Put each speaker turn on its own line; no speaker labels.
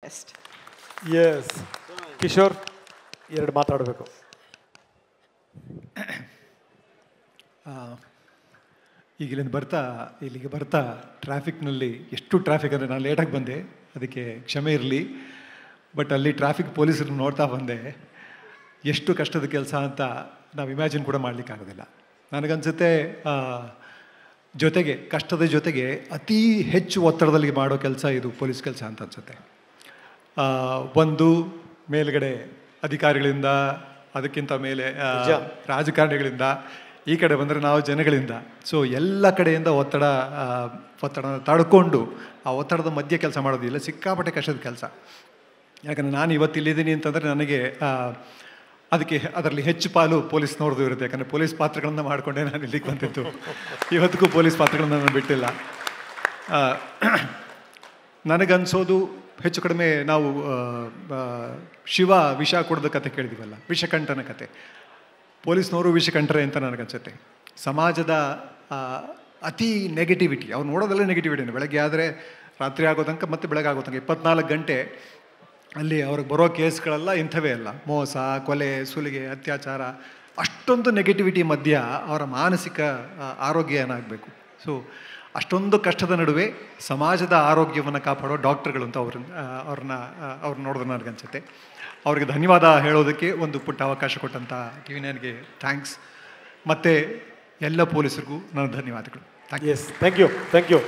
Best.
S Kishore ಎರಡು ಮಾತಾಡಬೇಕು.
ಇಲ್ಲಿಗೆ ಬರ್ತಾ ಟ್ರಾಫಿಕ್ನಲ್ಲಿ ಎಷ್ಟು ಟ್ರಾಫಿಕ್ ಅಂದರೆ ನಾನು ಲೇಟಾಗಿ ಬಂದೆ, ಅದಕ್ಕೆ ಕ್ಷಮೆ ಇರಲಿ. ಬಟ್ ಅಲ್ಲಿ ಟ್ರಾಫಿಕ್ ಪೊಲೀಸರನ್ನ ನೋಡ್ತಾ ಬಂದೆ, ಎಷ್ಟು ಕಷ್ಟದ ಕೆಲಸ ಅಂತ ನಾವು ಇಮ್ಯಾಜಿನ್ ಕೂಡ ಮಾಡಲಿಕ್ಕಾಗೋದಿಲ್ಲ. ನನಗನ್ಸುತ್ತೆ ಕಷ್ಟದ ಜೊತೆಗೆ ಅತೀ ಹೆಚ್ಚು ಒತ್ತಡದಲ್ಲಿ ಮಾಡೋ ಕೆಲಸ ಇದು ಪೊಲೀಸ್ ಕೆಲಸ ಅಂತ ಅನ್ಸುತ್ತೆ. ಒಂದು ಮೇಲ್ಗಡೆ ಅಧಿಕಾರಿಗಳಿಂದ, ಅದಕ್ಕಿಂತ ಮೇಲೆ ರಾಜಕಾರಣಿಗಳಿಂದ, ಈ ಕಡೆ ಬಂದರೆ ನಾವು ಜನಗಳಿಂದ. ಸೊ ಎಲ್ಲ ಕಡೆಯಿಂದ ಒತ್ತಡನ ತಡ್ಕೊಂಡು ಆ ಒತ್ತಡದ ಮಧ್ಯೆ ಕೆಲಸ ಮಾಡೋದಿಲ್ಲ, ಸಿಕ್ಕಾಪಟ್ಟೆ ಕಷ್ಟದ ಕೆಲಸ. ಯಾಕಂದರೆ ನಾನು ಇವತ್ತು ಇಲ್ಲಿದ್ದೀನಿ ಅಂತಂದರೆ ನನಗೆ ಅದರಲ್ಲಿ ಹೆಚ್ಚು ಪಾಲು ಪೊಲೀಸ್ನವ್ರದ್ದು ಇರುತ್ತೆ. ಯಾಕಂದರೆ ಪೊಲೀಸ್ ಪಾತ್ರಗಳನ್ನು ಮಾಡಿಕೊಂಡೇ ನಾನು ಇಲ್ಲಿಗೆ ಬಂದಿದ್ದು. ಇವತ್ತಿಗೂ ಪೊಲೀಸ್ ಪಾತ್ರಗಳನ್ನು ನಾನು ಬಿಟ್ಟಿಲ್ಲ. ನನಗನ್ಸೋದು ಹೆಚ್ಚು ಕಡಿಮೆ ನಾವು ಶಿವ ವಿಷ ಕೊಡೋದ ಕತೆ ಕೇಳಿದ್ದೀವಲ್ಲ, ವಿಷಕಂಠನ ಕತೆ. ಪೊಲೀಸ್ನವರು ವಿಷಕಂಠರೆ ಅಂತ ನನಗನ್ಸುತ್ತೆ. ಸಮಾಜದ ಅತಿ ನೆಗೆಟಿವಿಟಿ, ಅವ್ರು ನೋಡೋದಲ್ಲೇ ನೆಗೆಟಿವಿಟಿನೇ. ಬೆಳಗ್ಗೆ ಆದರೆ ರಾತ್ರಿ ಆಗೋ ತನಕ ಮತ್ತೆ ಬೆಳಗ್ಗೆ ಆಗೋ ತನಕ 24 ಗಂಟೆ ಅಲ್ಲಿ ಅವ್ರಿಗೆ ಬರೋ ಕೇಸ್ಗಳೆಲ್ಲ ಇಂಥವೇ ಅಲ್ಲ. ಮೋಸ, ಕೊಲೆ, ಸುಲಿಗೆ, ಅತ್ಯಾಚಾರ, ಅಷ್ಟೊಂದು ನೆಗೆಟಿವಿಟಿ ಮಧ್ಯ ಅವರ ಮಾನಸಿಕ ಆರೋಗ್ಯ ಏನಾಗಬೇಕು. ಸೊ ಅಷ್ಟೊಂದು ಕಷ್ಟದ ನಡುವೆ ಸಮಾಜದ ಆರೋಗ್ಯವನ್ನು ಕಾಪಾಡೋ ಡಾಕ್ಟರ್ಗಳು ಅಂತ ಅವ್ರನ್ನ ನೋಡಿದ್ರೆ ನನಗನ್ಸುತ್ತೆ. ಅವ್ರಿಗೆ ಧನ್ಯವಾದ ಹೇಳೋದಕ್ಕೆ ಒಂದು ಪುಟ್ಟ ಅವಕಾಶ ಕೊಟ್ಟಂಥ TV9ಗೆ ಥ್ಯಾಂಕ್ಸ್. ಮತ್ತು ಎಲ್ಲ ಪೊಲೀಸರಿಗೂ ನನ್ನ ಧನ್ಯವಾದಗಳು.
Thank you.